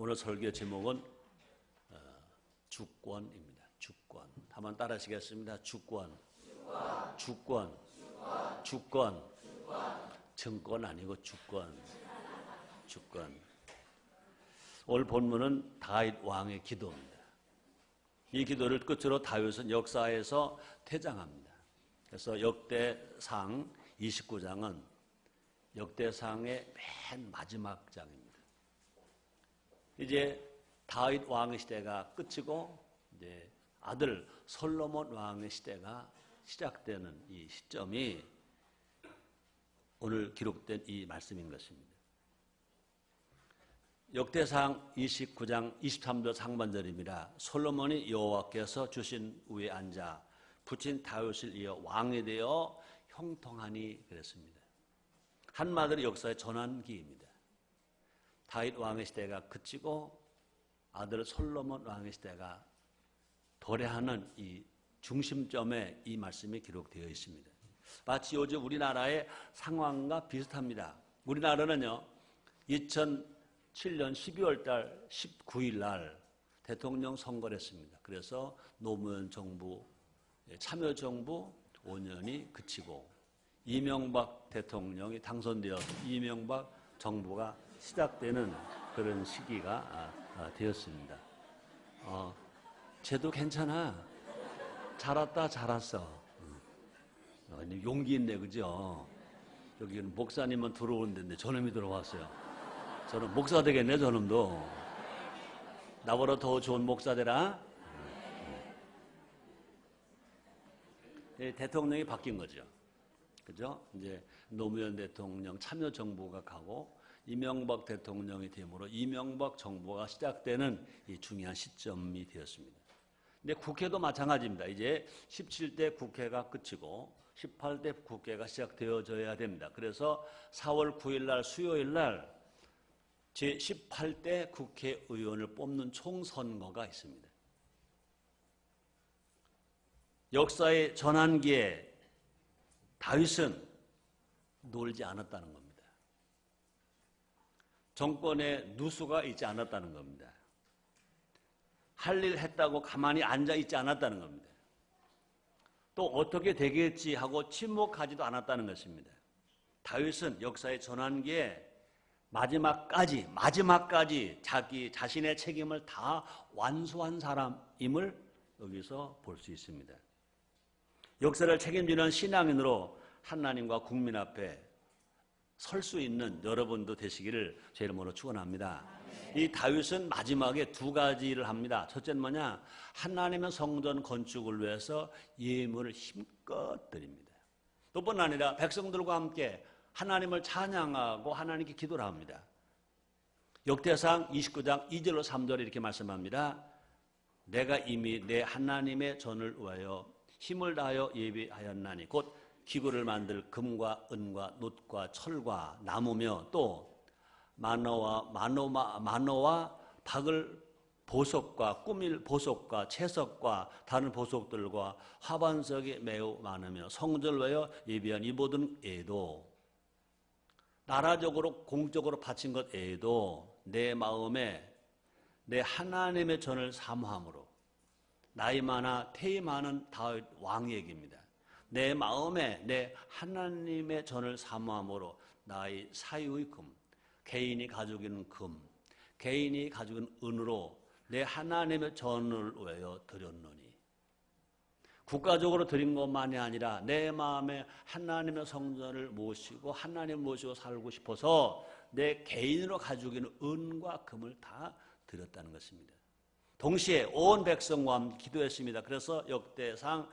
오늘 설교 제목은 주권입니다. 주권. 한번 따라하시겠습니다. 주권. 주권. 주권. 정권 아니고 주권. 주권. 오늘 본문은 다윗 왕의 기도입니다. 이 기도를 끝으로 다윗은 역사에서 퇴장합니다. 그래서 역대상 29장은 역대상의 맨 마지막 장입니다. 이제 다윗 왕의 시대가 끝이고 이제 아들 솔로몬 왕의 시대가 시작되는 이 시점이 오늘 기록된 이 말씀인 것입니다. 역대상 29장 23절 상반절입니다. 솔로몬이 여호와께서 주신 위에 앉아 붙인 다윗을 이어 왕이 되어 형통하니 그랬습니다. 한마디로 역사의 전환기입니다. 다윗 왕의 시대가 그치고 아들 솔로몬 왕의 시대가 도래하는 이 중심점에 이 말씀이 기록되어 있습니다. 마치 요즘 우리나라의 상황과 비슷합니다. 우리나라는요 2007년 12월 달 19일 날 대통령 선거를 했습니다. 그래서 노무현 정부, 참여정부 5년이 그치고 이명박 대통령이 당선되어서 이명박 정부가 시작되는 그런 시기가 되었습니다. 쟤도 괜찮아. 잘 왔다 잘 왔어. 용기 있네 그죠? 여기는 목사님은 들어오는 데인데 저놈이 들어왔어요. 저는 목사 되겠네 저놈도. 나보다 더 좋은 목사 되라. 대통령이 바뀐 거죠. 그죠? 이제 노무현 대통령 참여정부가 가고 이명박 대통령이 되므로 이명박 정부가 시작되는 이 중요한 시점이 되었습니다. 근데 국회도 마찬가지입니다. 이제 17대 국회가 끝이고 18대 국회가 시작되어져야 됩니다. 그래서 4월 9일 날 수요일 날 제18대 국회의원을 뽑는 총선거가 있습니다. 역사의 전환기에 다윗은 놀지 않았다는 겁니다. 정권에 누수가 있지 않았다는 겁니다. 할 일 했다고 가만히 앉아 있지 않았다는 겁니다. 또 어떻게 되겠지 하고 침묵하지도 않았다는 것입니다. 다윗은 역사의 전환기에 마지막까지 자기 자신의 책임을 다 완수한 사람임을 여기서 볼 수 있습니다. 역사를 책임지는 신앙인으로 하나님과 국민 앞에 설 수 있는 여러분도 되시기를 제 이름으로 축원합니다. 이 다윗은 마지막에 두 가지를 합니다. 첫째는 뭐냐? 하나님의 성전 건축을 위해서 예물을 힘껏 드립니다. 또 뿐 아니라 백성들과 함께 하나님을 찬양하고 하나님께 기도를 합니다. 역대상 29장 2절로 3절에 이렇게 말씀합니다. 내가 이미 내 하나님의 전을 위하여 힘을 다하여 예비하였나니 곧 기구를 만들 금과 은과 놋과 철과 나무며 또 만호와 박을 보석과 꾸밀 보석과 채석과 다른 보석들과 화반석이 매우 많으며 성전을 위하여 예비한 이 모든 애도 나라적으로 공적으로 바친 것 애도 내 마음에 내 하나님의 전을 사모함으로 나이 많아 태이 많은 다윗 왕의 얘기입니다. 내 마음에 내 하나님의 전을 사모함으로 나의 사유의 금, 개인이 가지고 있는 금, 개인이 가지고 있는 은으로 내 하나님의 전을 위하여 드렸노니 국가적으로 드린 것만이 아니라 내 마음에 하나님의 성전을 모시고 하나님을 모시고 살고 싶어서 내 개인으로 가지고 있는 은과 금을 다 드렸다는 것입니다. 동시에 온 백성과 함께 기도했습니다. 그래서 역대상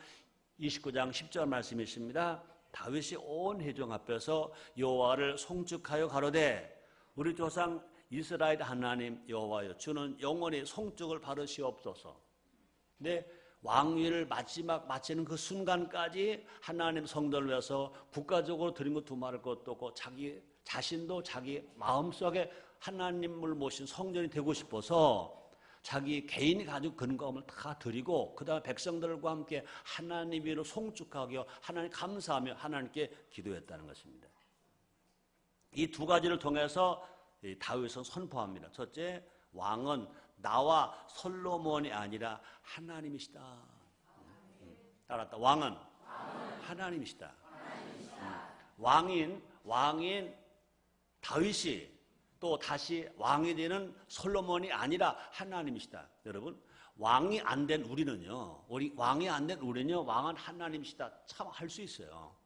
29장 10절 말씀이 있습니다. 다윗이 온 회중 앞에서 여호와를 송축하여 가로되 우리 조상 이스라엘 하나님 여호와여 주는 영원히 송축을 바르시옵소서. 근데 왕위를 마치는 그 순간까지 하나님 성전을 위해서 국가적으로 드린 것 두말할 것도 없고 자기 자신도 자기 마음속에 하나님을 모신 성전이 되고 싶어서 자기 개인이 가지고 근검을 다 드리고 그 다음에 백성들과 함께 하나님으로 송축하고 하나님 감사하며 하나님께 기도했다는 것입니다. 이 두 가지를 통해서 다윗은 선포합니다. 첫째, 왕은 나와 솔로몬이 아니라 하나님이시다. 따랐다. 왕은 하나님이시다. 왕인 다윗이 또 다시 왕이 되는 솔로몬이 아니라 하나님이시다. 여러분, 왕이 안 된 우리는요, 왕은 하나님이시다. 참 할 수 있어요.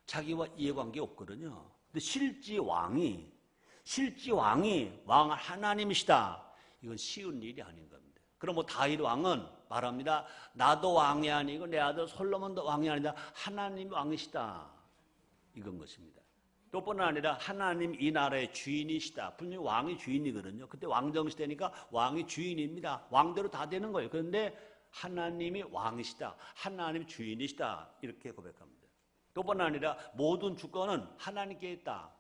자기와 이해관계 없거든요. 근데 실제 왕이 왕은 하나님이시다. 이건 쉬운 일이 아닌 겁니다. 그럼 뭐 다윗 왕은 말합니다. 나도 왕이 아니고 내 아들 솔로몬도 왕이 아니다. 하나님 왕이시다. 이건 것입니다. 또 뿐만 아니라 하나님 이 나라의 주인이시다. 분명히 왕이 주인이거든요. 그때 왕정시대니까 왕이 주인입니다. 왕대로 다 되는 거예요. 그런데 하나님이 왕이시다. 하나님이 주인이시다. 이렇게 고백합니다. 또 뿐만 아니라 모든 주권은 하나님께 있다.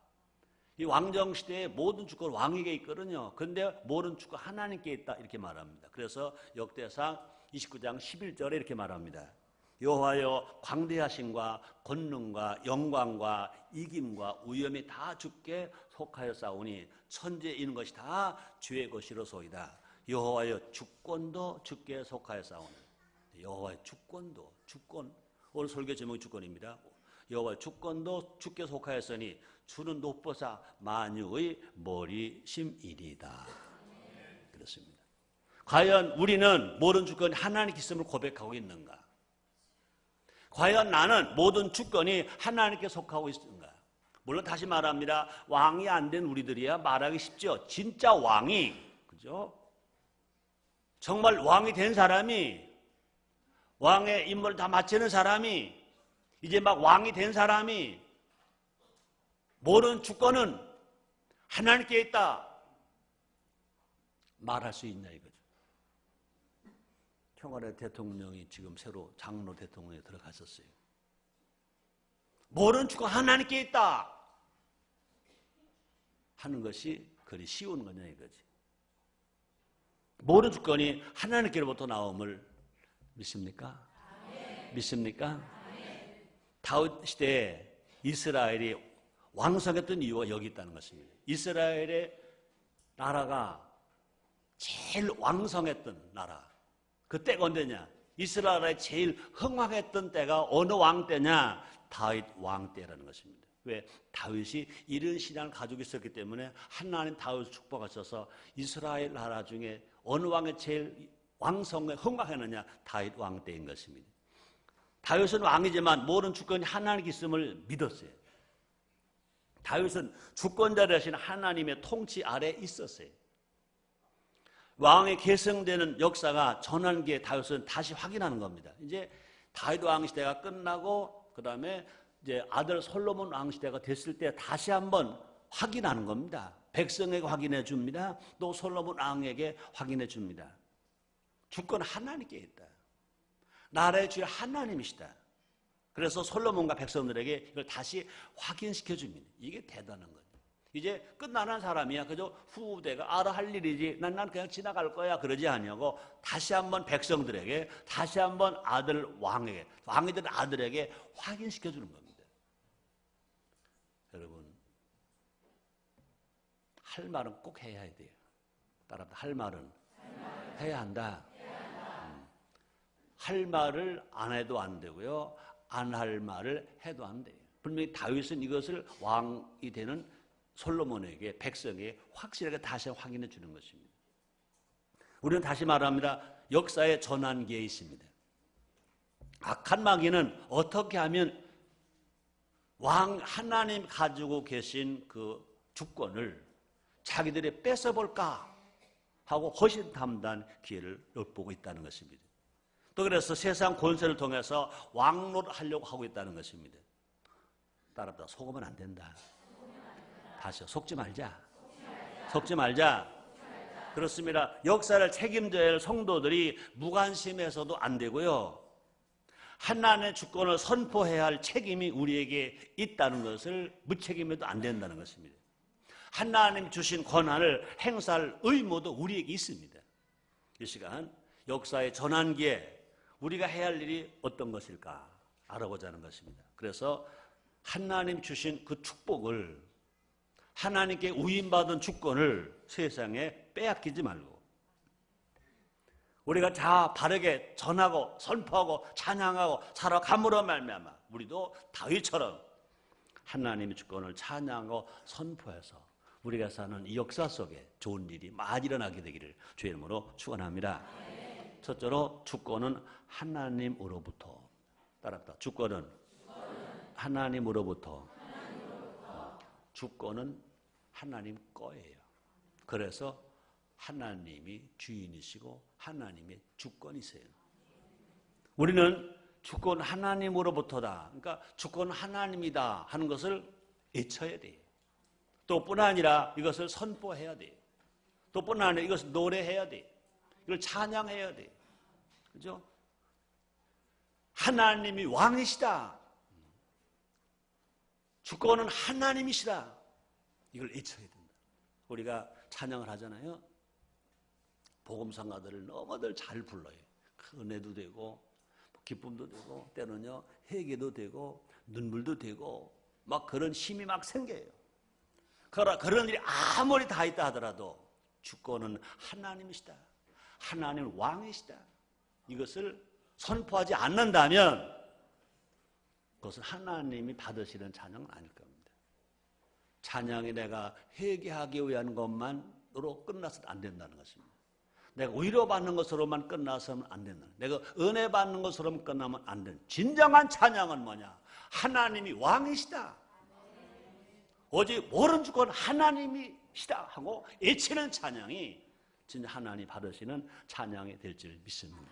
이 왕정시대의 모든 주권 왕에게 있거든요. 그런데 모든 주권 하나님께 있다. 이렇게 말합니다. 그래서 역대상 29장 11절에 이렇게 말합니다. 여호와여, 광대하심과 권능과 영광과 이김과 위엄이 다 주께 속하였사오니 천지에 있는 것이 다 주의 것이로소이다. 여호와여, 주권도 주께 속하였사오니. 여호와의 주권. 오늘 설교 제목이 주권입니다. 여호와의 주권도 주께 속하였으니 주는 높보사 만유의 머리심이리이다. 그렇습니다. 과연 우리는 모든 주권이 하나님께 있음을 고백하고 있는가? 과연 나는 모든 주권이 하나님께 속하고 있는가? 물론 다시 말합니다. 왕이 안 된 우리들이야 말하기 쉽죠. 진짜 왕이, 그죠? 정말 왕이 된 사람이, 왕의 임무를 다 마치는 사람이, 이제 막 왕이 된 사람이 모든 주권은 하나님께 있다 말할 수 있냐 이거죠. 청와대 대통령이 지금 새로 장로 대통령에 들어갔었어요. 모든 주권 하나님께 있다 하는 것이 그리 쉬운 거냐 이거지. 모든 주권이 하나님께로부터 나옴을 믿습니까? 믿습니까? 다윗 시대에 이스라엘이 왕성했던 이유가 여기 있다는 것입니다. 이스라엘의 나라가 제일 왕성했던 나라. 그 때가 언제냐? 이스라엘의 제일 흥왕했던 때가 어느 왕 때냐? 다윗 왕 때라는 것입니다. 왜? 다윗이 이런 신앙을 가지고 있었기 때문에 하나님 다윗을 축복하셔서 이스라엘 나라 중에 어느 왕이 제일 왕성에 흥왕했느냐? 다윗 왕 때인 것입니다. 다윗은 왕이지만 모든 주권이 하나님께 있음을 믿었어요. 다윗은 주권자되신 하나님의 통치 아래에 있었어요. 왕이 계승되는 역사가 전환기에 다윗은 다시 확인하는 겁니다. 이제 다윗 왕 시대가 끝나고 그 다음에 이제 아들 솔로몬 왕 시대가 됐을 때 다시 한번 확인하는 겁니다. 백성에게 확인해 줍니다. 또 솔로몬 왕에게 확인해 줍니다. 주권 하나님께 있다. 나라의 주인 하나님이시다. 그래서 솔로몬과 백성들에게 이걸 다시 확인시켜 줍니다. 이게 대단한 거죠. 이제 끝나는 사람이야. 그저 후대가 알아 할 일이지. 난 그냥 지나갈 거야. 그러지 아니하고 다시 한번 백성들에게, 다시 한번 아들 왕에게, 왕이 된 아들에게 확인시켜 주는 겁니다. 여러분, 할 말은 꼭 해야 돼요. 따라서 할 말은 해야 한다. 할 말을 안 해도 안 되고요. 안 할 말을 해도 안 돼요. 분명히 다윗은 이것을 왕이 되는 솔로몬에게, 백성에게 확실하게 다시 확인해 주는 것입니다. 우리는 다시 말합니다. 역사의 전환기에 있습니다. 악한 마귀는 어떻게 하면 왕 하나님 가지고 계신 그 주권을 자기들이 뺏어볼까 하고 허심탄회한 기회를 엿보고 있다는 것입니다. 또 그래서 세상 권세를 통해서 왕노를 하려고 하고 있다는 것입니다. 따라서 속으면 안 된다. 다시요. 속지 말자. 속지 말자. 그렇습니다. 역사를 책임져야 할 성도들이 무관심해서도 안 되고요. 하나님의 주권을 선포해야 할 책임이 우리에게 있다는 것을 무책임해도 안 된다는 것입니다. 하나님 주신 권한을 행사할 의무도 우리에게 있습니다. 이 시간 역사의 전환기에 우리가 해야 할 일이 어떤 것일까 알아보자 하는 것입니다. 그래서 하나님 주신 그 축복을, 하나님께 위임받은 주권을 세상에 빼앗기지 말고 우리가 다 바르게 전하고 선포하고 찬양하고 살아감으로 말미암아 우리도 다윗처럼 하나님의 주권을 찬양하고 선포해서 우리가 사는 이 역사 속에 좋은 일이 많이 일어나게 되기를 주의 이름으로 축원합니다. 첫째로 주권은 하나님으로부터. 따라합니다. 주권은 하나님으로부터. 주권은 하나님 거예요. 그래서 하나님이 주인이시고 하나님의 주권이세요. 우리는 주권 하나님으로부터다. 그러니까 주권 하나님이다 하는 것을 외쳐야 돼요. 또 뿐 아니라 이것을 선포해야 돼요. 또 뿐 아니라 이것을 노래해야 돼요. 이걸 찬양해야 돼요. 그죠? 하나님이 왕이시다. 주권은 하나님이시다. 이걸 외쳐야 된다. 우리가 찬양을 하잖아요. 복음상가들을 너무들 잘 불러요. 은혜도 되고 기쁨도 되고 때로는요 회개도 되고 눈물도 되고 막 그런 힘이 막 생겨요. 그런 일이 아무리 다 있다 하더라도 주권은 하나님이시다. 하나님 왕이시다. 이것을 선포하지 않는다면 그것은 하나님이 받으시는 찬양은 아닐 겁니다. 찬양이 내가 회개하기 위한 것만으로 끝나서는 안 된다는 것입니다. 내가 위로받는 것으로만 끝나서는 안 된다. 내가 은혜 받는 것으로만 끝나면 안 된다. 진정한 찬양은 뭐냐? 하나님이 왕이시다. 오직 모든 주권 하나님이시다 하고 외치는 찬양이 진짜 하나님 받으시는 찬양이 될 줄 믿습니다.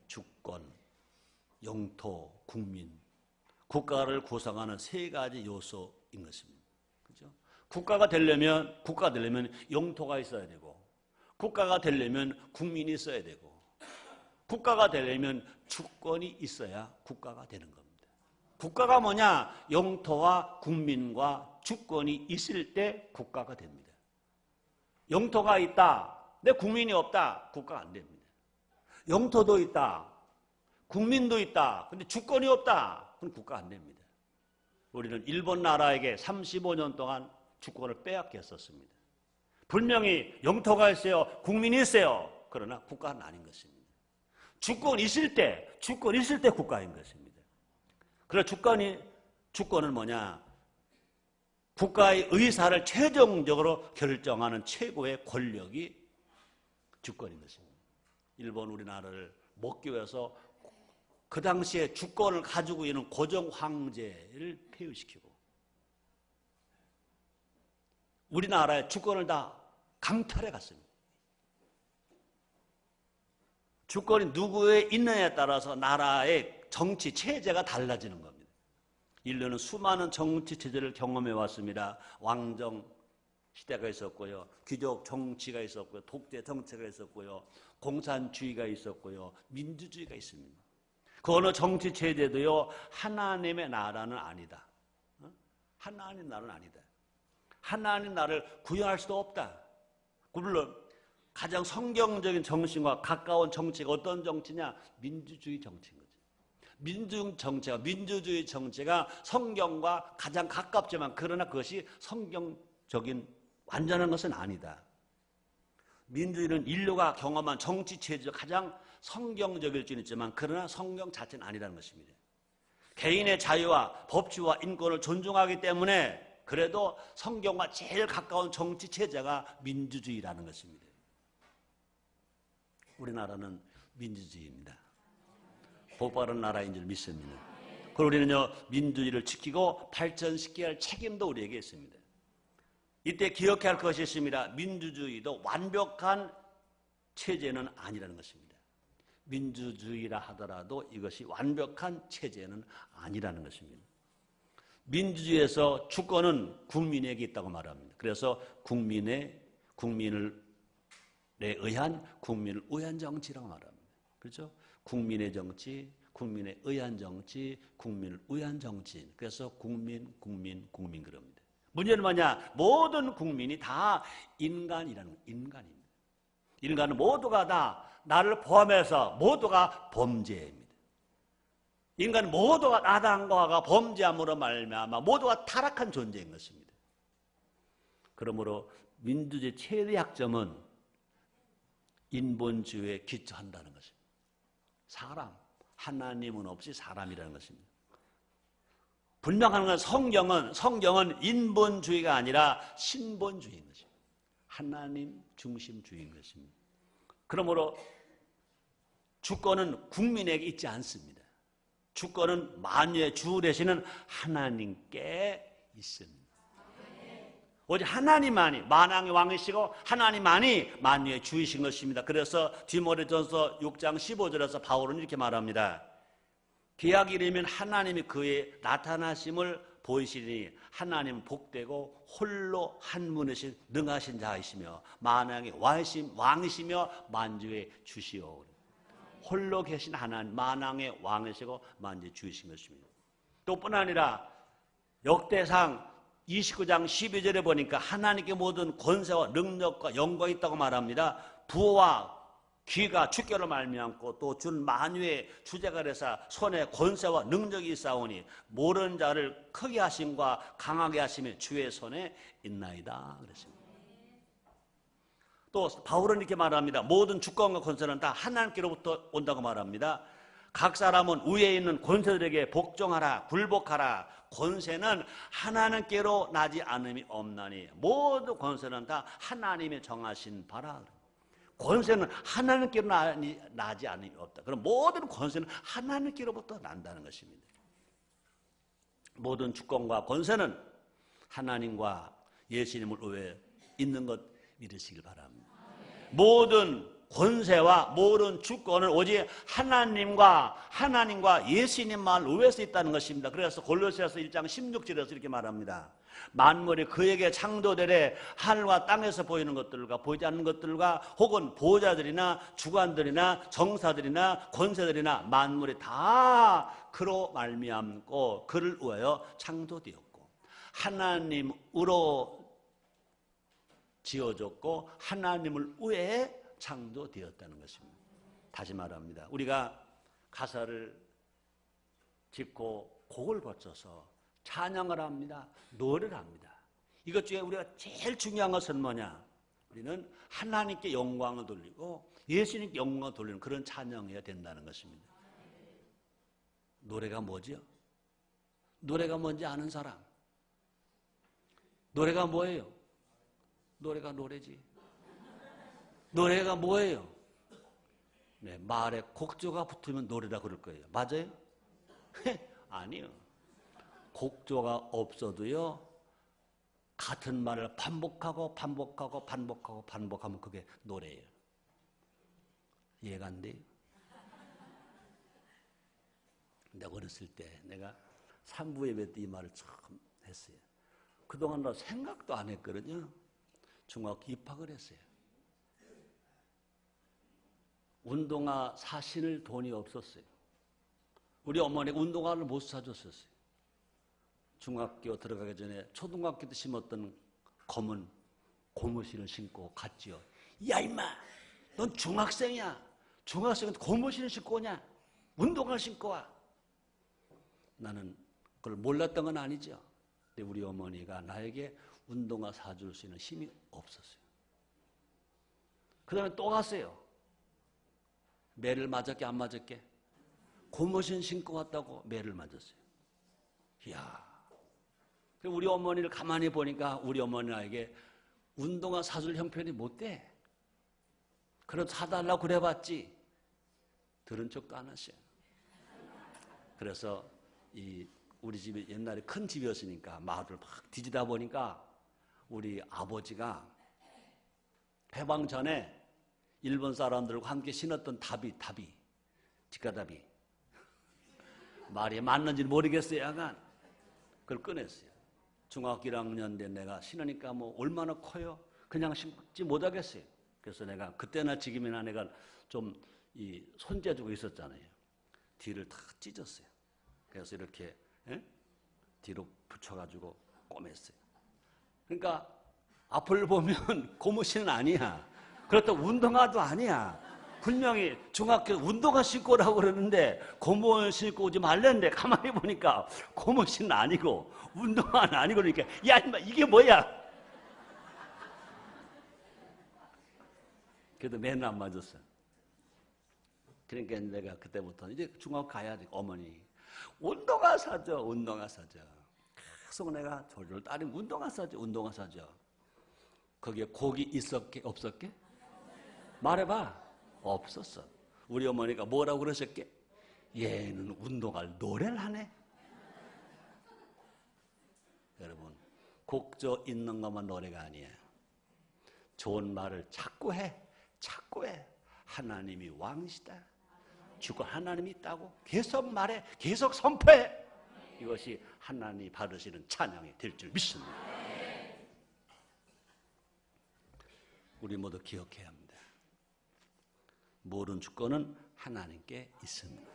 주권, 영토, 국민, 국가를 구성하는 세 가지 요소인 것입니다. 그죠? 국가가 되려면 영토가 있어야 되고, 국가가 되려면 국민이 있어야 되고, 국가가 되려면 주권이 있어야 국가가 되는 겁니다. 국가가 뭐냐? 영토와 국민과 주권이 있을 때 국가가 됩니다. 영토가 있다, 근데 국민이 없다, 국가가 안 됩니다. 영토도 있다, 국민도 있다, 근데 주권이 없다, 그럼 국가가 안 됩니다. 우리는 일본 나라에게 35년 동안 주권을 빼앗겼었습니다. 분명히 영토가 있어요, 국민이 있어요. 그러나 국가는 아닌 것입니다. 주권이 있을 때 국가인 것입니다. 그래서 주권은 뭐냐? 국가의 의사를 최종적으로 결정하는 최고의 권력이 주권인 것입니다. 일본 우리나라를 먹기 위해서 그 당시에 주권을 가지고 있는 고종 황제를 폐위시키고 우리나라의 주권을 다 강탈해 갔습니다. 주권이 누구에 있느냐에 따라서 나라의 정치 체제가 달라지는 겁니다. 인류는 수많은 정치 체제를 경험해 왔습니다. 왕정 시대가 있었고요, 귀족 정치가 있었고요, 독재 정치가 있었고요, 공산주의가 있었고요, 민주주의가 있습니다. 그 어느 정치 체제도요 하나님의 나라는 아니다. 하나님 나라는 아니다. 하나님 나라를 구현할 수도 없다. 물론 가장 성경적인 정신과 가까운 정치가 어떤 정치냐? 민주주의 정치인 거죠. 민주주의 정치가 성경과 가장 가깝지만 그러나 그것이 성경적인 완전한 것은 아니다. 민주주의는 인류가 경험한 정치 체제가 가장 성경적일 수는 있지만 그러나 성경 자체는 아니라는 것입니다. 개인의 자유와 법치와 인권을 존중하기 때문에 그래도 성경과 제일 가까운 정치 체제가 민주주의라는 것입니다. 우리나라는 민주주의입니다. 복바른 나라인 줄 믿습니다. 그리고 우리는요 민주주의를 지키고 발전시켜야 할 책임도 우리에게 있습니다. 이때 기억해야 할 것이 있습니다. 민주주의도 완벽한 체제는 아니라는 것입니다. 민주주의라 하더라도 이것이 완벽한 체제는 아니라는 것입니다. 민주주의에서 주권은 국민에게 있다고 말합니다. 그래서 국민을 의한 정치라고 말합니다. 그렇죠? 국민의 정치, 국민의 의한 정치, 국민을 위한 정치. 그래서 국민 그럽니다. 문제는 뭐냐? 모든 국민이 다 인간입니다. 인간은 모두가 다 나를 포함해서 모두가 범죄입니다. 인간은 모두가 아담과 범죄함으로 말미암아 모두가 타락한 존재인 것입니다. 그러므로 민주주의 최대 약점은 인본주의에 기초한다는 것입니다. 사람, 하나님은 없이 사람이라는 것입니다. 분명한 건 성경은 인본주의가 아니라 신본주의인 것입니다. 하나님 중심주의인 것입니다. 그러므로 주권은 국민에게 있지 않습니다. 주권은 만유의 주 되시는 하나님께 있습니다. 오직 하나님만이 만왕의 왕이시고 하나님만이 만유의 주이신 것입니다. 그래서 디모데전서 6장 15절에서 바울은 이렇게 말합니다. 기약이 이르면 하나님이 그의 나타나심을 보이시니 하나님은 복되고 홀로 한 분이신 능하신 자이시며 만왕의 왕이시며 만주의 주시오. 홀로 계신 하나님, 만왕의 왕이시고 만주의 주이신 것입니다. 또 뿐 아니라 역대상 29장 12절에 보니까 하나님께 모든 권세와 능력과 영광이 있다고 말합니다. 부와 귀가 주께로 말미암고 또 준 만유의 주제가 되사 손에 권세와 능력이 있사오니 모르는 자를 크게 하심과 강하게 하심이 주의 손에 있나이다 그랬습니다. 또 바울은 이렇게 말합니다. 모든 주권과 권세는 다 하나님께로부터 온다고 말합니다. 각 사람은 위에 있는 권세들에게 복종하라, 굴복하라. 권세는 하나님께로 나지 않음이 없나니 모든 권세는 다 하나님의 정하신 바라. 권세는 하나님께로 나지 않음이 없다. 그럼 모든 권세는 하나님께로부터 난다는 것입니다. 모든 주권과 권세는 하나님과 예수님을 위해 있는 것 믿으시길 바랍니다. 모든 권세와 모든 주권은 오직 하나님과 예수님만 위에서 있다는 것입니다. 그래서 골로새서 1장 16절에서 이렇게 말합니다. 만물이 그에게 창조되래 하늘과 땅에서 보이는 것들과 보이지 않는 것들과 혹은 보호자들이나 주관들이나 정사들이나 권세들이나 만물이 다 그로 말미암고 그를 위하여 창조되었고 하나님으로 지어졌고 하나님을 위해 창조되었다는 것입니다. 다시 말합니다. 우리가 가사를 짓고 곡을 거쳐서 찬양을 합니다. 노래를 합니다. 이것 중에 우리가 제일 중요한 것은 뭐냐? 우리는 하나님께 영광을 돌리고 예수님께 영광을 돌리는 그런 찬양해야 된다는 것입니다. 노래가 뭐죠? 노래가 뭔지 아는 사람? 노래가 뭐예요? 노래가 노래지. 노래가 뭐예요? 네, 말에 곡조가 붙으면 노래다 그럴 거예요. 맞아요? 아니요. 곡조가 없어도요, 같은 말을 반복하면 그게 노래예요. 이해가 안 돼요? 내가 어렸을 때 내가 3부 예배 때 이 말을 처음 했어요. 그동안 나 생각도 안 했거든요. 중학교 입학을 했어요. 운동화 사신을 돈이 없었어요. 우리 어머니가 운동화를 못 사줬었어요. 중학교 들어가기 전에 초등학교 때 심었던 검은 고무신을 신고 갔지요. 야 임마, 넌 중학생이야. 중학생은 고무신을 신고 오냐? 운동화를 신고 와. 나는 그걸 몰랐던 건 아니죠. 근데 우리 어머니가 나에게 운동화 사줄 수 있는 힘이 없었어요. 그 다음에 또 갔어요. 매를 맞았게 안 맞았게? 고무신 신고 왔다고 매를 맞았어요. 이야. 우리 어머니를 가만히 보니까 우리 어머니 나에게 운동화 사줄 형편이 못 돼. 그래도 사달라고 그래봤지. 들은 척도 안 하셔요. 그래서 우리 집이 옛날에 큰 집이었으니까 마을을 막 뒤지다 보니까 우리 아버지가 해방 전에 일본 사람들과 함께 신었던 다비, 직가다비. 말이 맞는지 모르겠어요. 약간 그걸 꺼냈어요. 중학교 1학년 된 내가 신으니까 뭐 얼마나 커요? 그냥 신지 못하겠어요. 그래서 내가 그때나 지금이나 내가 좀 손재주가 있었잖아요. 뒤를 다 찢었어요. 그래서 이렇게 뒤로 붙여가지고 꼬맸어요. 그러니까 앞을 보면 고무신은 아니야. 그렇다고 운동화도 아니야. 분명히 중학교 운동화 신고 오라고 그러는데 고무신 신고 오지 말랬는데 가만히 보니까 고무신은 아니고 운동화는 아니고 그러니까 야 임마 이게 뭐야? 그래도 매는 안 맞았어. 그러니까 내가 그때부터 이제 중학교 가야 돼. 어머니 운동화 사줘, 운동화 사줘. 계속 내가 졸졸 따르면 운동화 사줘, 운동화 사줘. 거기에 곡이 있었게 없었게? 말해봐. 없었어. 우리 어머니가 뭐라고 그러셨게? 얘는 운동할 노래를 하네. 여러분, 곡조 있는 것만 노래가 아니야. 좋은 말을 자꾸 해. 자꾸 해. 하나님이 왕이시다. 주권 하나님이 있다고 계속 말해. 계속 선포해. 이것이 하나님이 받으시는 찬양이 될 줄 믿습니다. 우리 모두 기억해야 합니다. 모든 주권은 하나님께 있습니다.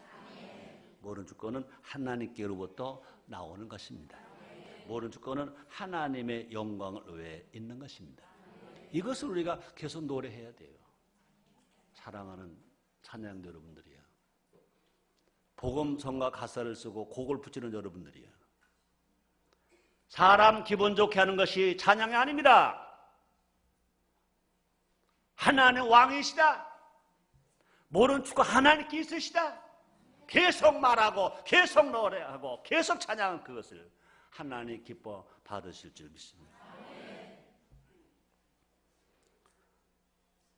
모든 주권은 하나님께로부터 나오는 것입니다. 모든 주권은 하나님의 영광을 위해 있는 것입니다. 이것을 우리가 계속 노래해야 돼요. 사랑하는 찬양대 여러분들이야. 복음성가 가사를 쓰고 곡을 붙이는 여러분들이야. 사람 기분 좋게 하는 것이 찬양이 아닙니다. 하나님 왕이시다. 모든 주권 하나님께 있으시다. 계속 말하고 계속 노래하고 계속 찬양하는 그것을 하나님 기뻐 받으실 줄 믿습니다.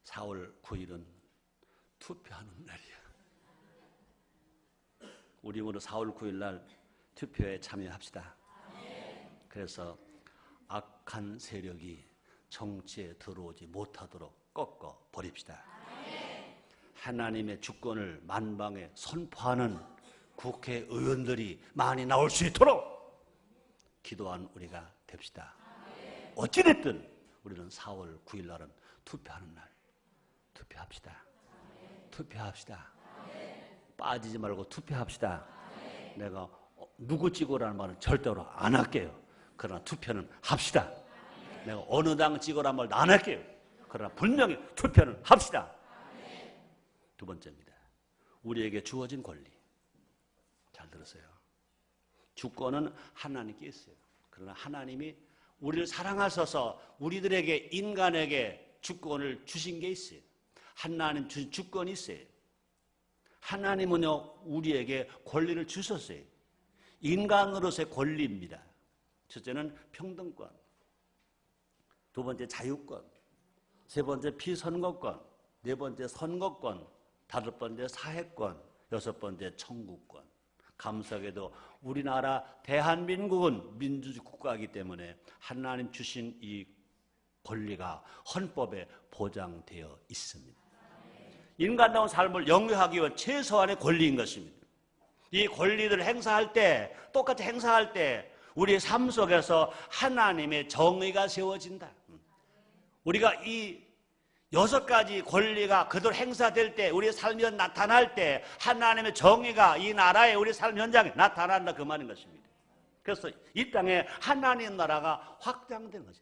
4월 9일은 투표하는 날이야. 우리 모두 4월 9일 날 투표에 참여합시다. 그래서 악한 세력이 정치에 들어오지 못하도록 꺾어 버립시다. 하나님의 주권을 만방에 선포하는 국회의원들이 많이 나올 수 있도록 기도한 우리가 됩시다. 어찌됐든 우리는 4월 9일 날은 투표하는 날. 투표합시다. 투표합시다. 빠지지 말고 투표합시다. 내가 누구 찍으라는 말은 절대로 안 할게요. 그러나 투표는 합시다. 내가 어느 당 찍으라는 말도 안 할게요. 그러나 분명히 투표는 합시다. 두 번째입니다. 우리에게 주어진 권리. 잘 들으세요. 주권은 하나님께 있어요. 그러나 하나님이 우리를 사랑하셔서 우리들에게 인간에게 주권을 주신 게 있어요. 하나님 주신 주권이 있어요. 하나님은요 우리에게 권리를 주셨어요. 인간으로서의 권리입니다. 첫째는 평등권, 두 번째 자유권, 세 번째 피선거권, 네 번째 선거권, 다섯 번째 사회권, 여섯 번째 천국권. 감사하게도 우리나라 대한민국은 민주주의 국가이기 때문에 하나님 주신 이 권리가 헌법에 보장되어 있습니다. 인간다운 삶을 영위하기 위한 최소한의 권리인 것입니다. 이 권리들을 행사할 때, 똑같이 행사할 때 우리의 삶 속에서 하나님의 정의가 세워진다. 우리가 이 6가지 권리가 그대로 행사될 때, 우리의 삶이 나타날 때 하나님의 정의가 이 나라에 우리 삶 현장에 나타난다 그 말인 것입니다. 그래서 이 땅에 하나님의 나라가 확장된 거죠.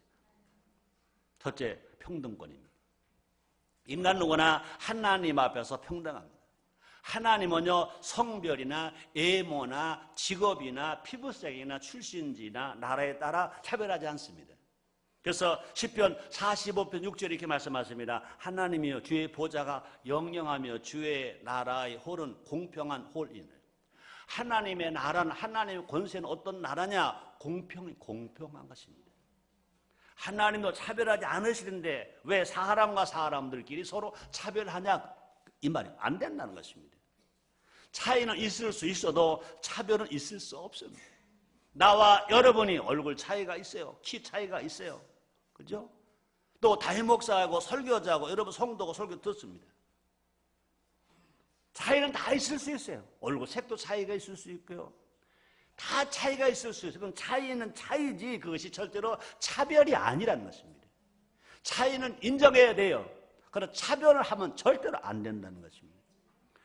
첫째, 평등권입니다. 인간 누구나 하나님 앞에서 평등합니다. 하나님은요 성별이나 외모나 직업이나 피부색이나 출신지나 나라에 따라 차별하지 않습니다. 그래서 시편 45편 6절에 이렇게 말씀하십니다. 하나님이여 주의 보좌가 영영하며 주의 나라의 홀은 공평한 홀이네. 하나님의 나라는, 하나님의 권세는 어떤 나라냐? 공평한 것입니다. 하나님도 차별하지 않으시는데 왜 사람과 사람들끼리 서로 차별하냐? 이 말이 안 된다는 것입니다. 차이는 있을 수 있어도 차별은 있을 수 없습니다. 나와 여러분이 얼굴 차이가 있어요. 키 차이가 있어요. 그죠? 또 담임목사하고 설교자하고 여러분 성도가 설교 듣습니다. 차이는 다 있을 수 있어요. 얼굴 색도 차이가 있을 수 있고요. 다 차이가 있을 수 있어요. 그럼 차이는 차이지 그것이 절대로 차별이 아니라는 것입니다. 차이는 인정해야 돼요. 그러나 차별을 하면 절대로 안 된다는 것입니다.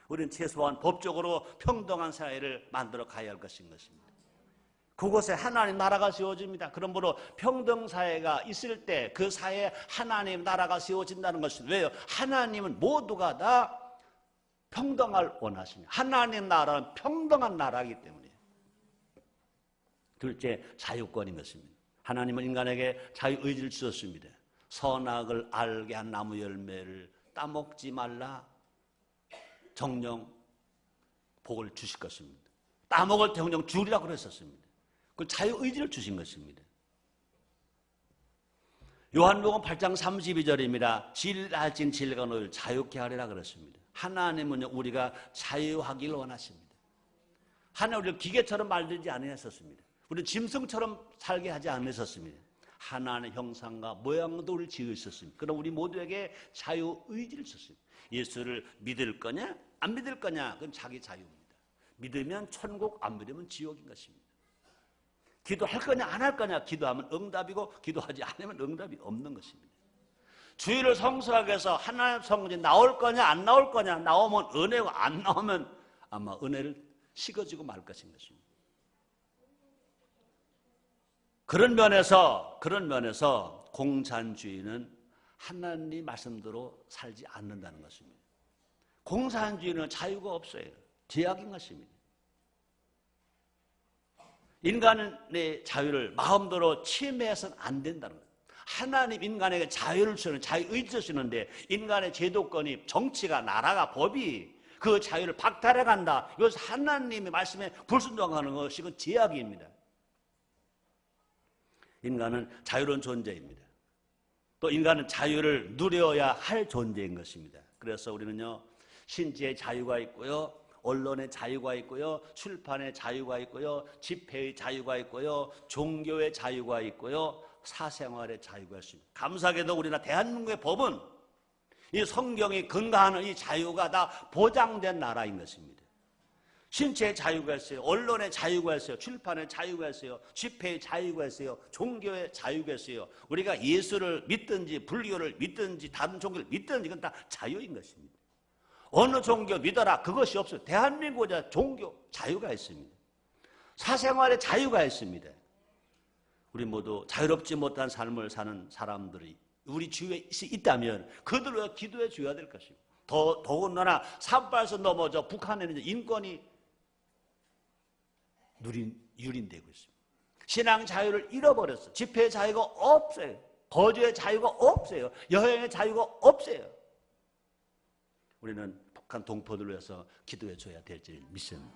우리는 최소한 법적으로 평등한 사회를 만들어 가야 할 것인 것입니다. 그곳에 하나님 나라가 세워집니다. 그러므로 평등사회가 있을 때 그 사회에 하나님 나라가 세워진다는 것입니다. 왜요? 하나님은 모두가 다 평등을 원하십니다. 하나님 나라는 평등한 나라이기 때문에. 둘째, 자유권인 것입니다. 하나님은 인간에게 자유의지를 주셨습니다. 선악을 알게 한 나무 열매를 따먹지 말라. 정령 복을 주실 것입니다. 따먹을 정령 주리라고 그랬었습니다. 그 자유의지를 주신 것입니다. 요한복음 8장 32절입니다. 질할진 질과 너를 자유케 하리라 그랬습니다. 하나님은 우리가 자유하기를 원하십니다. 하나님 우리를 기계처럼 만들지 않으셨습니다. 우리는 짐승처럼 살게 하지 않으셨습니다. 하나님의 형상과 모양도 우리를 지으셨습니다. 그럼 우리 모두에게 자유의지를 주셨습니다. 예수를 믿을 거냐 안 믿을 거냐 그건 자기 자유입니다. 믿으면 천국, 안 믿으면 지옥인 것입니다. 기도할 거냐 안 할 거냐, 기도하면 응답이고 기도하지 않으면 응답이 없는 것입니다. 주일을 성수하기 위해서 하나님 성전이 나올 거냐 안 나올 거냐, 나오면 은혜고 안 나오면 아마 은혜를 식어지고 말 것인 것입니다. 그런 면에서 공산주의는 하나님 말씀대로 살지 않는다는 것입니다. 공산주의는 자유가 없어요. 제약인 것입니다. 인간의 자유를 마음대로 침해해서는 안 된다는 거예요. 하나님 인간에게 자유를 주시는, 자유의지를 주시는데 인간의 제도권이, 정치가, 나라가, 법이 그 자유를 박탈해 간다. 이것은 하나님의 말씀에 불순종하는 것이 그 제약입니다. 인간은 자유로운 존재입니다. 또 인간은 자유를 누려야 할 존재인 것입니다. 그래서 우리는요, 신체의 자유가 있고요, 언론의 자유가 있고요, 출판의 자유가 있고요, 집회의 자유가 있고요, 종교의 자유가 있고요, 사생활의 자유가 있습니다. 감사하게도 우리나라 대한민국의 법은 이 성경이 근거하는 이 자유가 다 보장된 나라인 것입니다. 신체의 자유가 있어요, 언론의 자유가 있어요, 출판의 자유가 있어요, 집회의 자유가 있어요, 종교의 자유가 있어요. 우리가 예수를 믿든지 불교를 믿든지 다른 종교를 믿든지 이건 다 자유인 것입니다. 어느 종교 믿어라 그것이 없어요. 대한민국의 종교 자유가 있습니다. 사생활의 자유가 있습니다. 우리 모두 자유롭지 못한 삶을 사는 사람들이 우리 주위에 있다면 그들을 기도해 줘야 될 것입니다. 더군다나 산불에서 넘어져 북한에는 인권이 유린되고 있습니다. 신앙 자유를 잃어버렸어요. 집회의 자유가 없어요. 거주의 자유가 없어요. 여행의 자유가 없어요. 우리는 북한 동포들을 위해서 기도해 줘야 될 줄 믿습니다.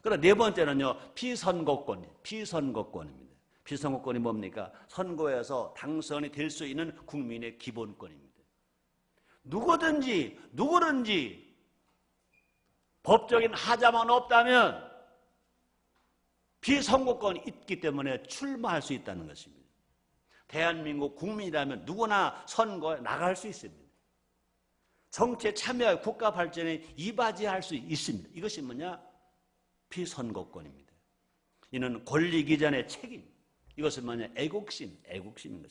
그럼 네 번째는요, 피선거권입니다. 피선거권이 뭡니까? 선거에서 당선이 될 수 있는 국민의 기본권입니다. 누구든지 법적인 하자만 없다면 피선거권이 있기 때문에 출마할 수 있다는 것입니다. 대한민국 국민이라면 누구나 선거에 나갈 수 있습니다. 정치에 참여하여 국가 발전에 이바지할 수 있습니다. 이것이 뭐냐? 피선거권입니다. 이는 권리 기전의 책임. 이것은 뭐냐? 애국심인 것입니다.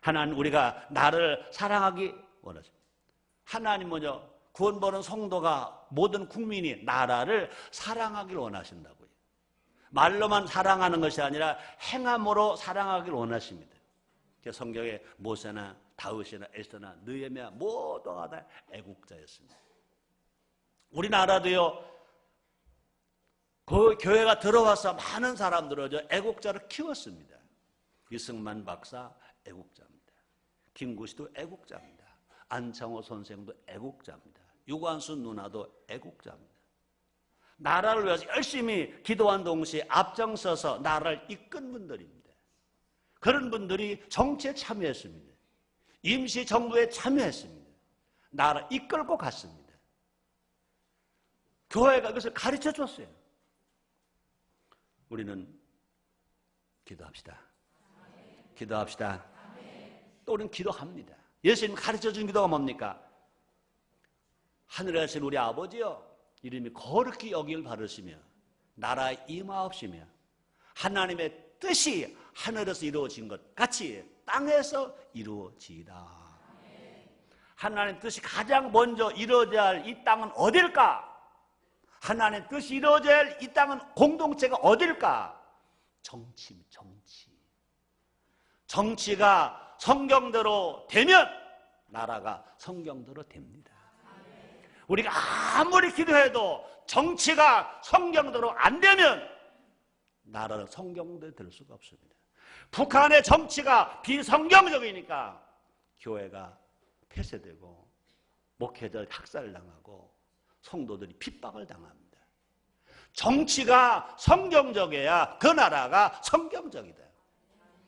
하나님 우리가 나를 사랑하기 원하십니다. 하나님 뭐냐? 구원받은 성도가 모든 국민이 나라를 사랑하기를 원하신다고요. 말로만 사랑하는 것이 아니라 행함으로 사랑하기를 원하십니다. 성경에 모세나 다윗이나 에스더나 느헤미야 모두가 다 애국자였습니다. 우리나라도요, 그 교회가 들어와서 많은 사람들을 애국자를 키웠습니다. 이승만 박사 애국자입니다. 김구시도 애국자입니다. 안창호 선생도 애국자입니다. 유관순 누나도 애국자입니다. 나라를 위해서 열심히 기도한 동시에 앞장서서 나라를 이끈 분들입니다. 그런 분들이 정치에 참여했습니다. 임시정부에 참여했습니다. 나라 이끌고 갔습니다. 교회가 그것을 가르쳐 줬어요. 우리는 기도합시다. 기도합시다. 또 우리는 기도합니다. 예수님 가르쳐 준 기도가 뭡니까? 하늘에 계신 우리 아버지여, 이름이 거룩히 여길 바르시며 나라에 임하옵시며 하나님의 뜻이 하늘에서 이루어진 것 같이 땅에서 이루어지이다. 하나님의 뜻이 가장 먼저 이루어져야 할 이 땅은 어딜까? 하나님의 뜻이 이루어져야 할 이 땅은 공동체가 어딜까? 정치입니다. 정치가 성경대로 되면 나라가 성경대로 됩니다. 우리가 아무리 기도해도 정치가 성경대로 안 되면 나라는 성경대로 될 수가 없습니다. 북한의 정치가 비성경적이니까 교회가 폐쇄되고 목회자 학살당하고 성도들이 핍박을 당합니다. 정치가 성경적이어야 그 나라가 성경적이다.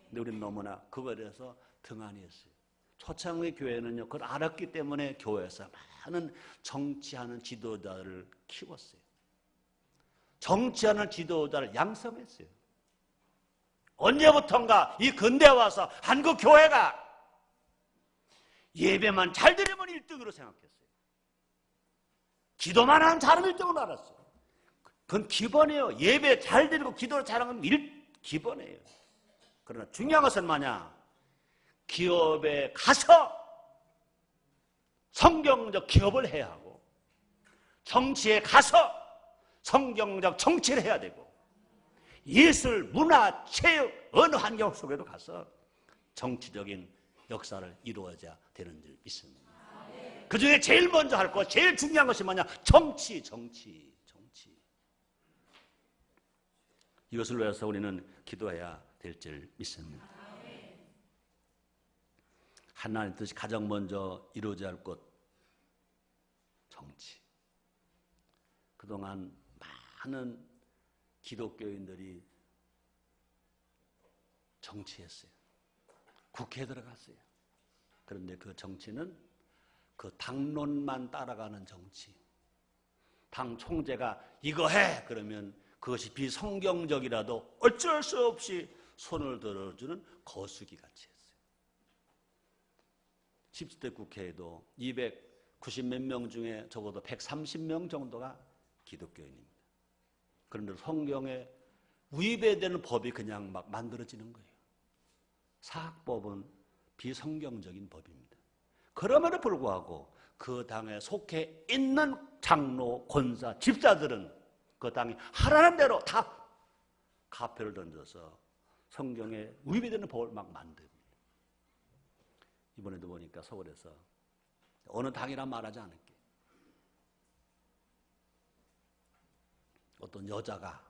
근데 우리는 너무나 그거에 대해서 등한히 했어요. 초창의 교회는요, 그걸 알았기 때문에 교회에서 많은 정치하는 지도자를 키웠어요. 정치하는 지도자를 양성했어요. 언제부턴가 이 근대에 와서 한국 교회가 예배만 잘 드리면 1등으로 생각했어요. 기도만 하면 잘하면 1등으로 알았어요. 그건 기본이에요. 예배 잘 드리고 기도를 잘하는 건 기본이에요. 그러나 중요한 것은 뭐냐? 기업에 가서 성경적 기업을 해야 하고, 정치에 가서 성경적 정치를 해야 되고, 예술, 문화, 체육 어느 환경 속에도 가서 정치적인 역사를 이루어져야 되는 줄 믿습니다. 그 중에 제일 먼저 할 것, 제일 중요한 것이 뭐냐? 정치. 이것을 위해서 우리는 기도해야 될 줄 믿습니다. 하나님 뜻이 가장 먼저 이루어져야 할 것, 정치. 그동안 많은 기독교인들이 정치했어요. 국회에 들어갔어요. 그런데 그 정치는 그 당론만 따라가는 정치. 당 총재가 이거 해! 그러면 그것이 비성경적이라도 어쩔 수 없이 손을 들어주는 거수기 같이 했어요. 10대 국회에도 290 몇 명 중에 적어도 130명 정도가 기독교인입니다. 그런데 성경에 위배되는 법이 그냥 막 만들어지는 거예요. 사학법은 비성경적인 법입니다. 그럼에도 불구하고 그 당에 속해 있는 장로, 권사, 집사들은 그 당이 하라는 대로 다 가표를 던져서 성경에 위배되는 법을 막 만듭니다. 이번에도 보니까 서울에서 어느 당이란 말하지 않을게. 어떤 여자가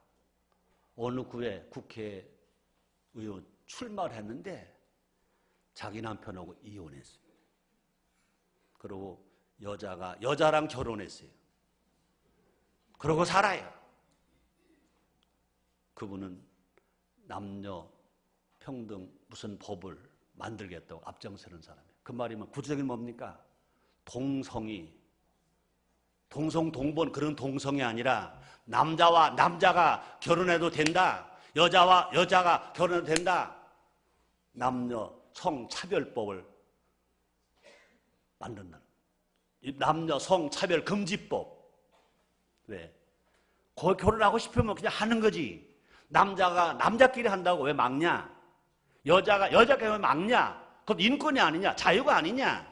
어느 구에 국회의원 출마를 했는데 자기 남편하고 이혼했어요. 그리고 여자랑 결혼했어요. 그러고 살아요. 그분은 남녀 평등 무슨 법을 만들겠다고 앞장서는 사람이에요. 그 말이면 구체적인 뭡니까? 동성이, 동성동본 그런 동성이 아니라 남자와 남자가 결혼해도 된다. 여자와 여자가 결혼해도 된다. 남녀 성차별법을 만든다. 남녀 성차별 금지법. 왜? 결혼하고 싶으면 그냥 하는 거지. 남자가 남자끼리 한다고 왜 막냐? 여자가 여자끼리 왜 막냐? 그건 인권이 아니냐? 자유가 아니냐?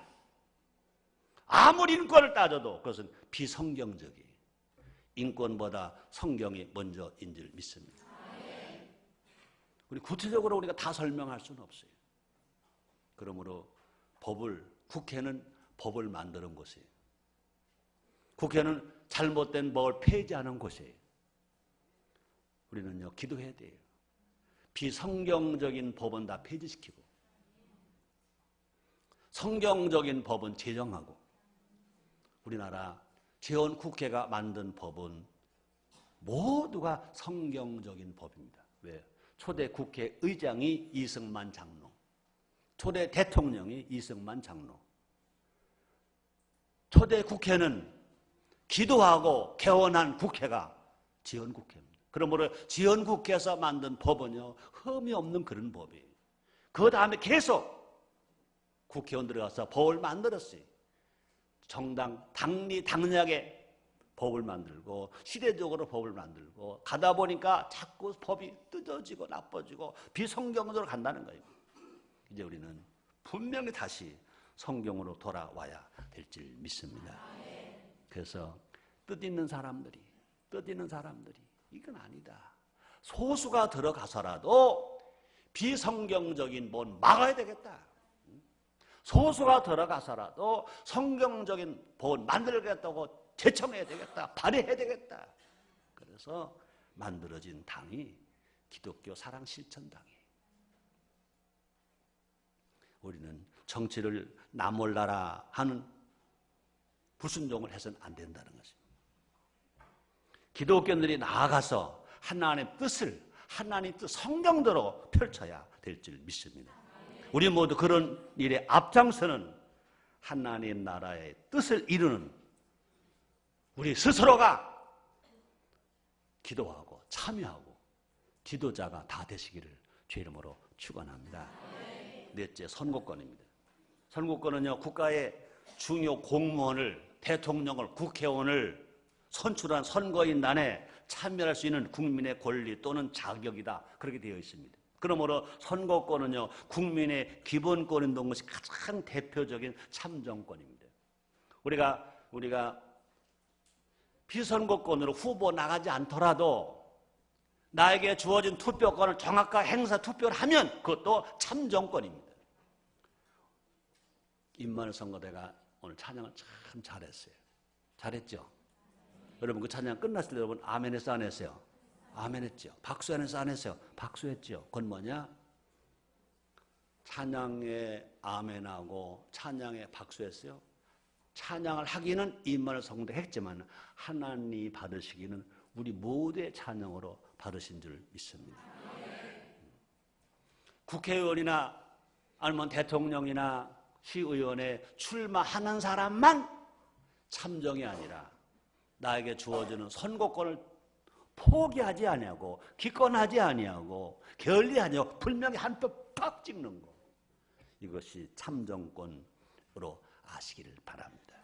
아무리 인권을 따져도 그것은 비성경적이에요. 인권보다 성경이 먼저인 줄 믿습니다. 우리 구체적으로 우리가 다 설명할 수는 없어요. 그러므로 국회는 법을 만드는 곳이에요. 국회는 잘못된 법을 폐지하는 곳이에요. 우리는요, 기도해야 돼요. 비성경적인 법은 다 폐지시키고, 성경적인 법은 제정하고, 우리나라 재헌국회가 만든 법은 모두가 성경적인 법입니다. 왜? 초대 국회의장이 이승만 장로, 초대 대통령이 이승만 장로. 초대 국회는 기도하고 개원한 국회가 지헌국회입니다. 그러므로 지헌국회에서 만든 법은요, 흠이 없는 그런 법이에요. 그 다음에 계속 국회의원 들어가서 법을 만들었어요. 당리당략의 법을 만들고 시대적으로 법을 만들고 가다 보니까 자꾸 법이 뜯어지고 나빠지고 비성경적으로 간다는 거예요. 이제 우리는 분명히 다시 성경으로 돌아와야 될 줄 믿습니다. 그래서 뜻있는 사람들이 이건 아니다. 소수가 들어가서라도 비성경적인 뭘 막아야 되겠다. 소수가 들어가서라도 성경적인 법을 만들겠다고 제청해야 되겠다. 발의해야 되겠다. 그래서 만들어진 당이 기독교 사랑실천당이에요. 우리는 정치를 나 몰라라 하는 불순종을 해서는 안 된다는 것입니다. 기독교인들이 나아가서 하나님의 뜻을 하나님 뜻 성경대로 펼쳐야 될 줄 믿습니다. 우리 모두 그런 일에 앞장서는 하나님 나라의 뜻을 이루는 우리 스스로가 기도하고 참여하고 지도자가 다 되시기를 주 이름으로 축원합니다. 넷째, 선거권입니다. 선거권은요, 국가의 중요 공무원을, 대통령을, 국회의원을 선출한 선거인단에 참여할 수 있는 국민의 권리 또는 자격이다. 그렇게 되어 있습니다. 그러므로 선거권은요, 국민의 기본권인 것이 가장 대표적인 참정권입니다. 우리가 비선거권으로 후보 나가지 않더라도 나에게 주어진 투표권을 정확하게 행사 투표를 하면 그것도 참정권입니다. 임마누엘 선거대가 오늘 찬양을 참 잘했어요. 잘했죠? 여러분 그 찬양 끝났을 때 여러분 아멘 했어 안 했어요? 아멘 했죠. 박수 안 했어 안 했어요? 박수했죠. 그건 뭐냐? 찬양에 아멘하고 찬양에 박수했어요. 찬양을 하기는 임마누엘 선거대 했지만 하나님이 받으시기는 우리 모두의 찬양으로 받으신 줄 믿습니다. 국회의원이나 아니면 대통령이나 시의원에 출마하는 사람만 참정이 아니라 나에게 주어지는 선거권을 포기하지 아니하고 기권하지 아니하고 게을리하냐고 분명히 한 표 팍 찍는 거, 이것이 참정권으로 아시기를 바랍니다.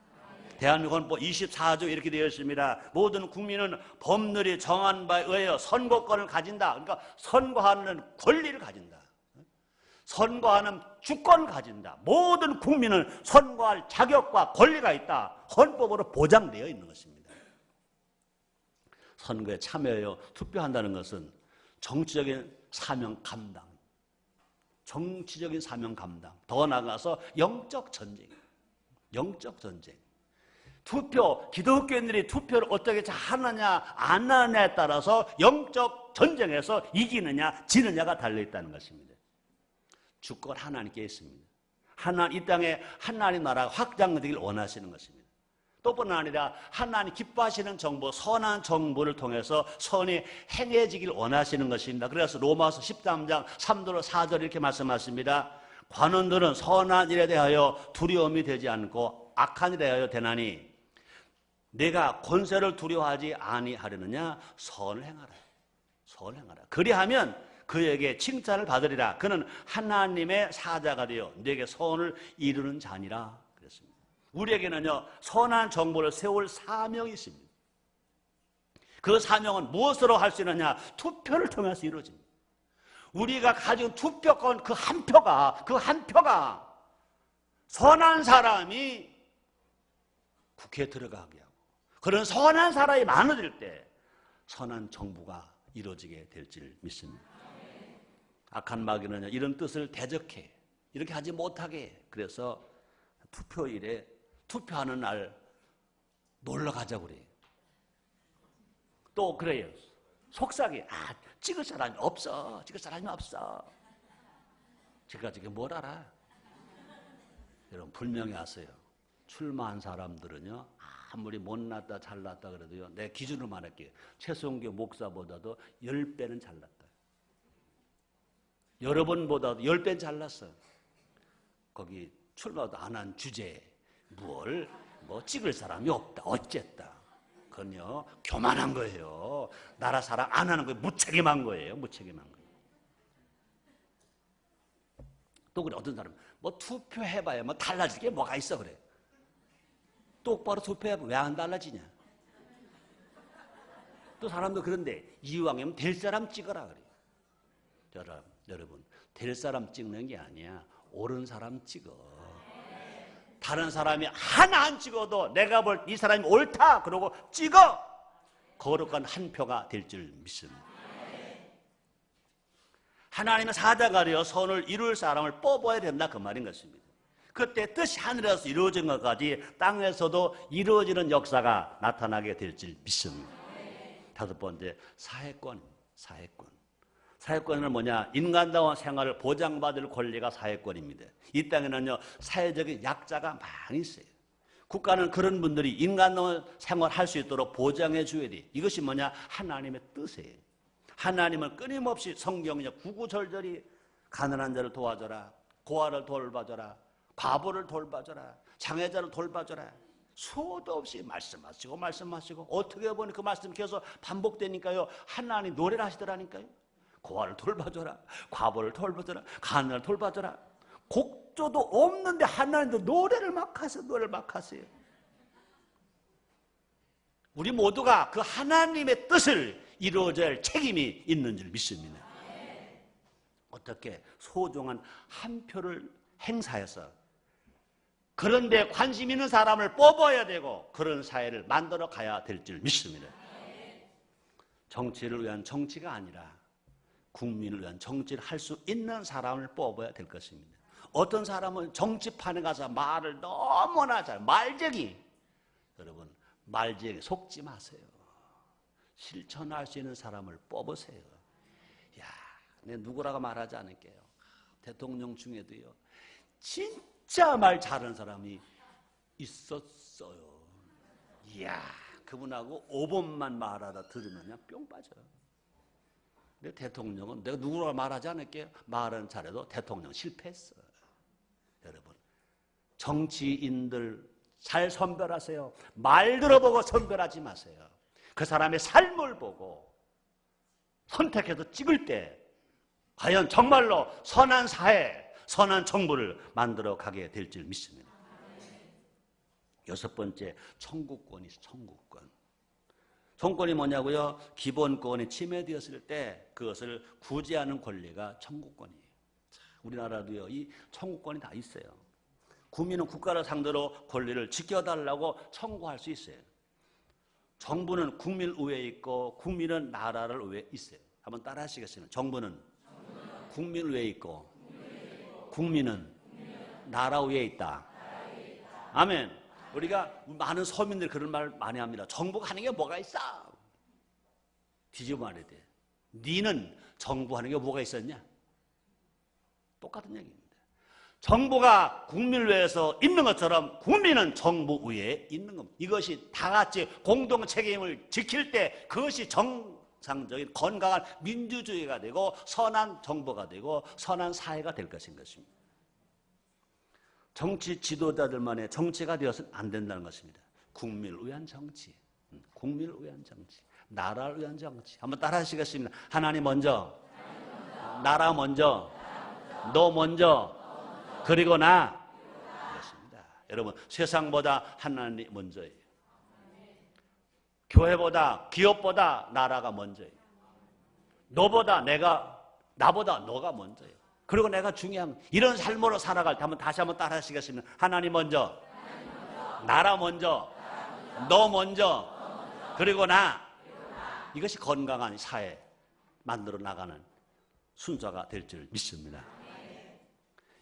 대한민국 헌법 24조 이렇게 되어 있습니다. 모든 국민은 법률이 정한 바에 의하여 선거권을 가진다. 그러니까 선거하는 권리를 가진다. 선거하는 주권을 가진다. 모든 국민은 선거할 자격과 권리가 있다. 헌법으로 보장되어 있는 것입니다. 선거에 참여하여 투표한다는 것은 정치적인 사명 감당, 정치적인 사명 감당, 더 나아가서 영적 전쟁, 영적 전쟁. 기독교인들이 투표를 어떻게 하느냐 안 하느냐에 따라서 영적 전쟁에서 이기느냐 지느냐가 달려있다는 것입니다. 주권 하나님께 있습니다. 이 땅에 하나님 나라가 확장되길 원하시는 것입니다. 또뿐 아니라 하나님 기뻐하시는 정보, 선한 정보를 통해서 선이 행해지길 원하시는 것입니다. 그래서 로마서 13장 3절 4절 이렇게 말씀하십니다. 관원들은 선한 일에 대하여 두려움이 되지 않고 악한 일에 대하여 되나니 내가 권세를 두려워하지 아니하려느냐? 선을 행하라. 선을 행하라. 그리하면 그에게 칭찬을 받으리라. 그는 하나님의 사자가 되어 내게 선을 이루는 자니라. 그랬습니다. 우리에게는요, 선한 정보를 세울 사명이 있습니다. 그 사명은 무엇으로 할 수 있느냐? 투표를 통해서 이루어집니다. 우리가 가진 투표권 그 한 표가 선한 사람이 국회에 들어가게 하고 그런 선한 사람이 많아질 때 선한 정부가 이루어지게 될 줄 믿습니다. 악한 마귀는 이런 뜻을 대적해 이렇게 하지 못하게 해. 그래서 투표일에 투표하는 날 놀러 가자고 그래요. 또 그래요. 속삭이 찍을 사람이 없어. 찍을 사람이 없어. 제가 지금 뭘 알아? 여러분 분명히 아세요. 출마한 사람들은요, 아무리 못났다 잘났다 그래도요, 내 기준으로 말할게요. 최성교 목사보다도 10배는 잘났다. 여러분보다도 10배는 잘났어. 거기 출마도 안 한 주제에 뭐 찍을 사람이 없다. 어쨌다. 그건요, 교만한 거예요. 나라 사랑 안 하는 거예요. 무책임한 거예요. 무책임한 거예요. 또 그래, 어떤 사람은 뭐 투표해봐야 뭐 달라질 게 뭐가 있어 그래. 똑바로 투표해봐. 왜 안 달라지냐? 또 사람도 그런데 이왕이면 될 사람 찍어라 그래. 여러분, 될 사람 찍는 게 아니야. 옳은 사람 찍어. 다른 사람이 하나 안 찍어도 내가 볼 이 사람이 옳다 그러고 찍어. 거룩한 한 표가 될 줄 믿습니다. 하나님의 사자가 되어 선을 이룰 사람을 뽑아야 된다 그 말인 것입니다. 그때 뜻이 하늘에서 이루어진 것까지 땅에서도 이루어지는 역사가 나타나게 될 줄 믿습니다. 다섯 번째, 사회권. 사회권은 뭐냐? 인간다운 생활을 보장받을 권리가 사회권입니다. 이 땅에는요, 사회적인 약자가 많이 있어요. 국가는 그런 분들이 인간의 생활할 수 있도록 보장해 줘야 돼. 이것이 뭐냐? 하나님의 뜻이에요. 하나님은 끊임없이 성경에 구구절절히 가난한 자를 도와줘라, 고아를 돌봐줘라, 과부를 돌봐줘라, 장애자를 돌봐줘라. 수도 없이 말씀하시고 어떻게 보니 그 말씀이 계속 반복되니까요. 하나님 노래를 하시더라니까요. 고아를 돌봐줘라, 과부를 돌봐줘라, 가난을 돌봐줘라. 곡조도 없는데 하나님도 노래를 막 하세요. 우리 모두가 그 하나님의 뜻을 이루어져야 할 책임이 있는 줄 믿습니다. 어떻게 소중한 한 표를 행사해서 그런데 관심 있는 사람을 뽑아야 되고 그런 사회를 만들어 가야 될 줄 믿습니다. 정치를 위한 정치가 아니라 국민을 위한 정치를 할 수 있는 사람을 뽑아야 될 것입니다. 어떤 사람은 정치판에 가서 말을 너무나 잘, 말쟁이. 여러분, 말쟁이 속지 마세요. 실천할 수 있는 사람을 뽑으세요. 야, 내 누구라고 말하지 않을게요. 대통령 중에도요, 진짜 말 잘하는 사람이 있었어요. 이야, 그분하고 5번만 말하다 들으면 그냥 뿅 빠져요. 근데 대통령은 내가 누구라고 말하지 않을게요. 말은 잘해도 대통령 실패했어. 여러분, 정치인들 잘 선별하세요. 말 들어보고 선별하지 마세요. 그 사람의 삶을 보고 선택해서 찍을 때 과연 정말로 선한 사회, 선한 정부를 만들어 가게 될 줄 믿습니다. 여섯 번째, 청구권이 있어요. 청구권. 청구권이 뭐냐고요? 기본권이 침해되었을 때 그것을 구제하는 권리가 청구권이에요. 우리나라도요, 이 청구권이 다 있어요. 국민은 국가를 상대로 권리를 지켜달라고 청구할 수 있어요. 정부는 국민의회에 있고 국민은 나라를 위해 있어요. 한번 따라 하시겠습니다. 정부는 국민의회에 있고 국민은 나라 위에 있다. 아멘. 우리가 많은 서민들이 그런 말 많이 합니다. 정부가 하는 게 뭐가 있어? 뒤집어 말해야 돼. 니는 정부 하는 게 뭐가 있었냐? 똑같은 얘기입니다. 정부가 국민을 위해서 있는 것처럼 국민은 정부 위에 있는 겁니다. 이것이 다 같이 공동 책임을 지킬 때 그것이 정상적인 건강한 민주주의가 되고 선한 정부가 되고 선한 사회가 될 것인 것입니다. 정치 지도자들만의 정치가 되어서는 안 된다는 것입니다. 국민을 위한 정치, 국민을 위한 정치, 나라를 위한 정치. 한번 따라 하시겠습니다. 하나님 먼저, 나라 먼저, 너 먼저, 그리고 나. 그렇습니다. 여러분, 세상보다 하나님 먼저예요. 교회보다, 기업보다 나라가 먼저예요. 나보다 너가 먼저예요. 그리고 내가 중요한 이런 삶으로 살아갈 때 한번 다시 한번 따라 하시겠습니다. 하나님 먼저, 나라 먼저, 너 먼저, 그리고 나. 이것이 건강한 사회 만들어 나가는 순서가 될 줄 믿습니다.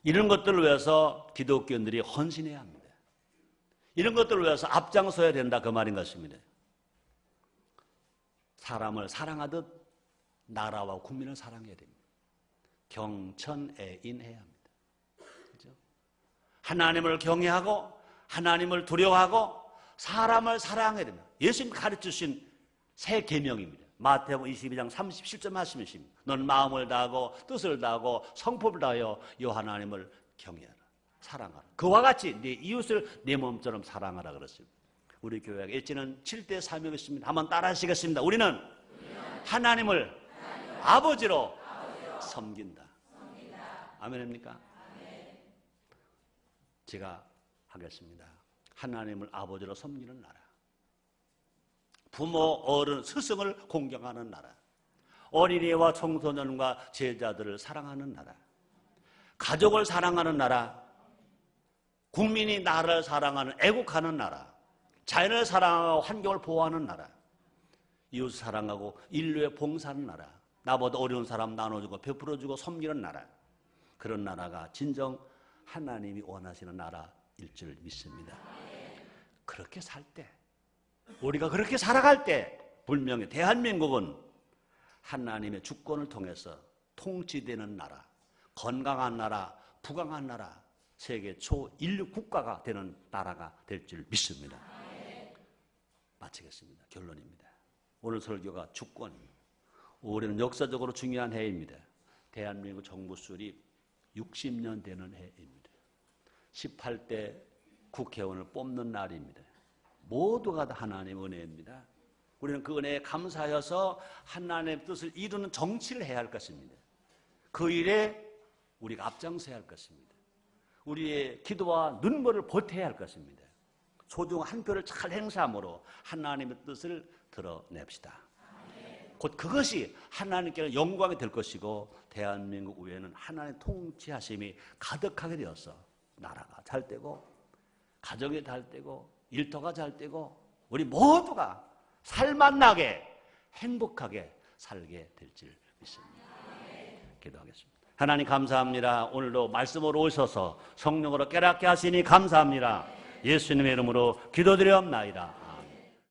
이런 것들을 위해서 기독교인들이 헌신해야 합니다. 이런 것들을 위해서 앞장서야 된다, 그 말인 것입니다. 사람을 사랑하듯 나라와 국민을 사랑해야 됩니다. 경천애인해야 합니다. 그렇죠? 하나님을 경외하고 하나님을 두려워하고 사람을 사랑해야 됩니다. 예수님 가르치신 새 계명입니다. 마태복음 22장 37절 말씀이십니다. 넌 마음을 다하고 뜻을 다하고 성품을 다하여 여 하나님을 경외하라, 사랑하라. 그와 같이 네 이웃을 네 몸처럼 사랑하라 그랬습니다. 우리 교회가 일지는 7대 사명이었습니다. 한번 따라 하시겠습니다. 우리는 하나님을 아버지로 섬긴다. 아멘입니까? 제가 하겠습니다. 하나님을 아버지로 섬기는 나라, 부모, 어른, 스승을 공경하는 나라, 어린이와 청소년과 제자들을 사랑하는 나라, 가족을 사랑하는 나라, 국민이 나라를 사랑하는, 애국하는 나라, 자연을 사랑하고 환경을 보호하는 나라, 이웃을 사랑하고 인류에 봉사하는 나라, 나보다 어려운 사람 나눠주고 베풀어주고 섬기는 나라, 그런 나라가 진정 하나님이 원하시는 나라일 줄 믿습니다. 그렇게 살 때, 우리가 그렇게 살아갈 때 분명히 대한민국은 하나님의 주권을 통해서 통치되는 나라, 건강한 나라, 부강한 나라, 세계 초인류 국가가 되는 나라가 될 줄 믿습니다. 마치겠습니다. 결론입니다. 오늘 설교가 주권. 올해는 역사적으로 중요한 해입니다. 대한민국 정부 수립 60년 되는 해입니다. 18대 국회의원을 뽑는 날입니다. 모두가 다 하나님의 은혜입니다. 우리는 그 은혜에 감사하여서 하나님의 뜻을 이루는 정치를 해야 할 것입니다. 그 일에 우리가 앞장서야 할 것입니다. 우리의 기도와 눈물을 보태야 할 것입니다. 소중한 한 표를 잘 행사함으로 하나님의 뜻을 드러냅시다. 곧 그것이 하나님께는 영광이 될 것이고 대한민국 후에는 하나님의 통치하심이 가득하게 되어서 나라가 잘 되고 가정이 잘 되고 일터가 잘 되고 우리 모두가 살맛나게 행복하게 살게 될 줄 믿습니다. 기도하겠습니다. 하나님 감사합니다. 오늘도 말씀으로 오셔서 성령으로 깨닫게 하시니 감사합니다. 예수님의 이름으로 기도드리옵나이다.